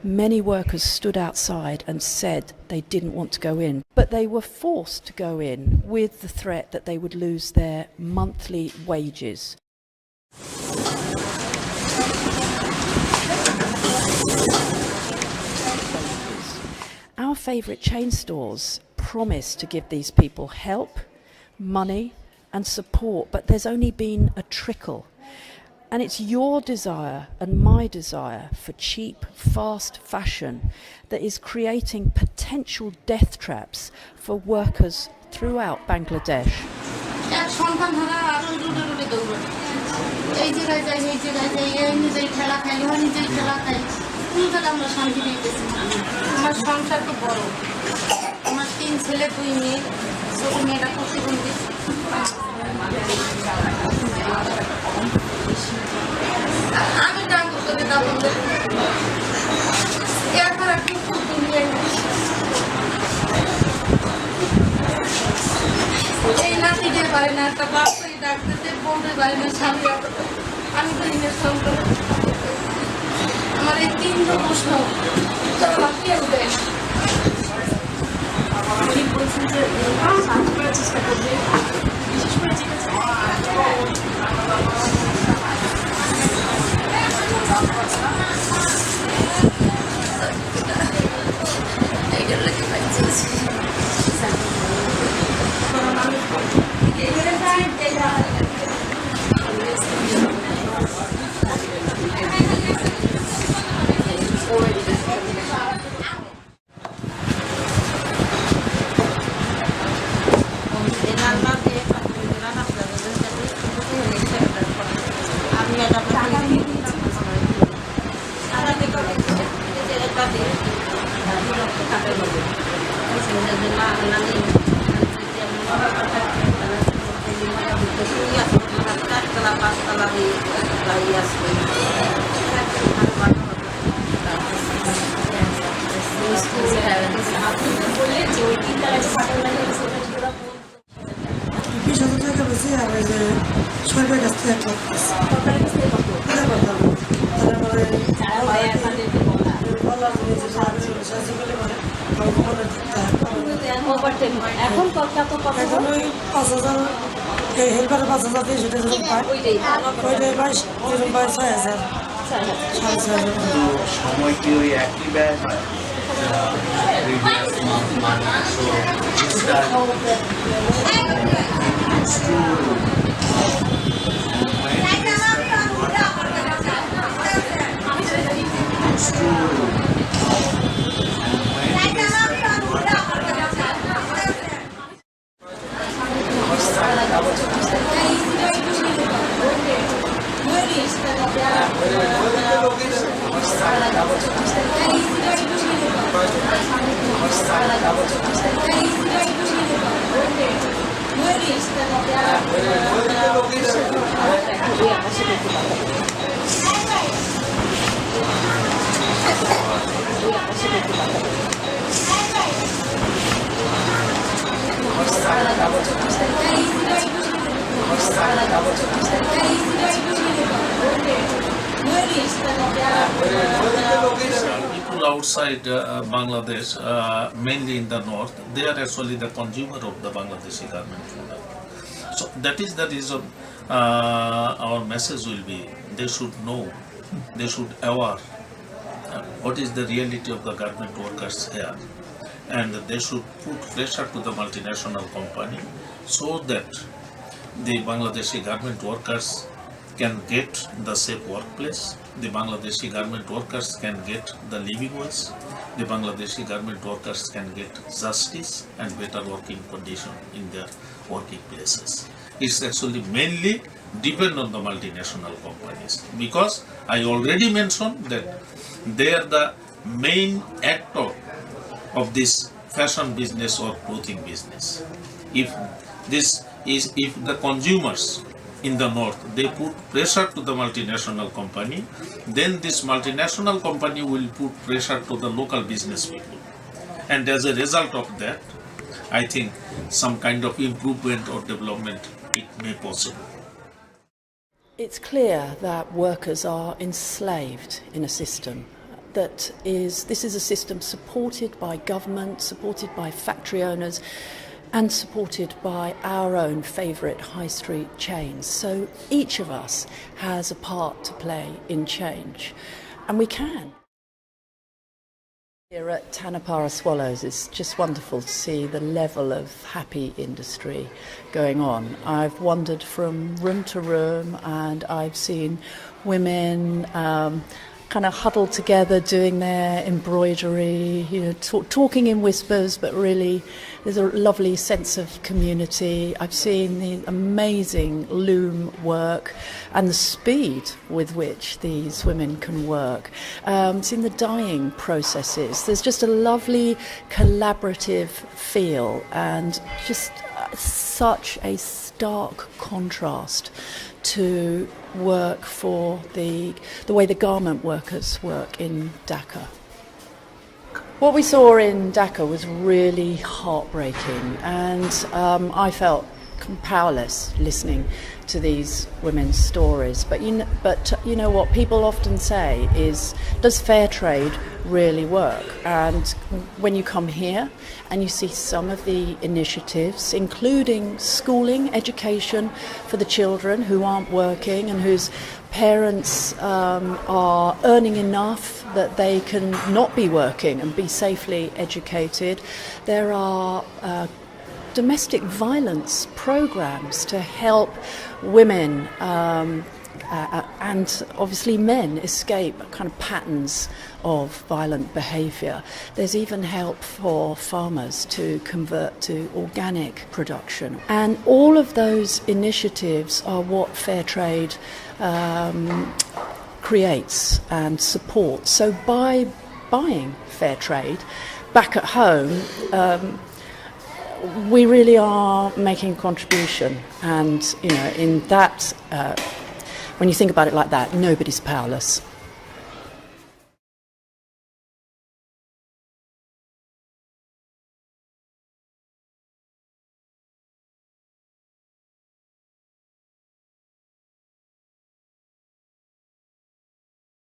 Many workers stood outside and said they didn't want to go in, but they were forced to go in with the threat that they would lose their monthly wages. Our favourite chain stores promise to give these people help, money and support, but there's only been a trickle. And it's your desire and my desire for cheap, fast fashion that is creating potential death traps for workers throughout Bangladesh. People outside Bangladesh, mainly in the north, they are actually the consumer of the Bangladeshi garment product. So that is the reason our message will be, they should know, they should aware what is the reality of the garment workers here, and they should put pressure to the multinational company so that the Bangladeshi garment workers can get the safe workplace, the Bangladeshi garment workers can get the living wage, the Bangladeshi garment workers can get justice and better working condition in their working places. It's actually mainly depend on the multinational companies, because I already mentioned that they are the main actor of this fashion business or clothing business. If the consumers in the north, they put pressure to the multinational company, then this multinational company will put pressure to the local business people. And as a result of that, I think some kind of improvement or development it may possible. It's clear that workers are enslaved in a system this is a system supported by government, supported by factory owners, and supported by our own favourite high street chains. So each of us has a part to play in change, and we can. Here at Tanapara Swallows, it's just wonderful to see the level of happy industry going on. I've wandered from room to room and I've seen women kind of huddled together doing their embroidery, talking in whispers, but really there's a lovely sense of community. I've seen the amazing loom work and the speed with which these women can work. Seen the dyeing processes. There's just a lovely collaborative feel and just such a stark contrast to work for the way the garment workers work in Dhaka. What we saw in Dhaka was really heartbreaking, and I felt powerless listening to these women's stories. But you know what people often say is, does fair trade really work? And when you come here and you see some of the initiatives, including schooling, education for the children who aren't working and whose parents are earning enough that they can not be working and be safely educated. There are domestic violence programs to help women and obviously men escape kind of patterns of violent behaviour. There's even help for farmers to convert to organic production. And all of those initiatives are what fair trade creates and supports. So by buying fair trade back at home, we really are making a contribution, and in that, when you think about it like that, nobody's powerless.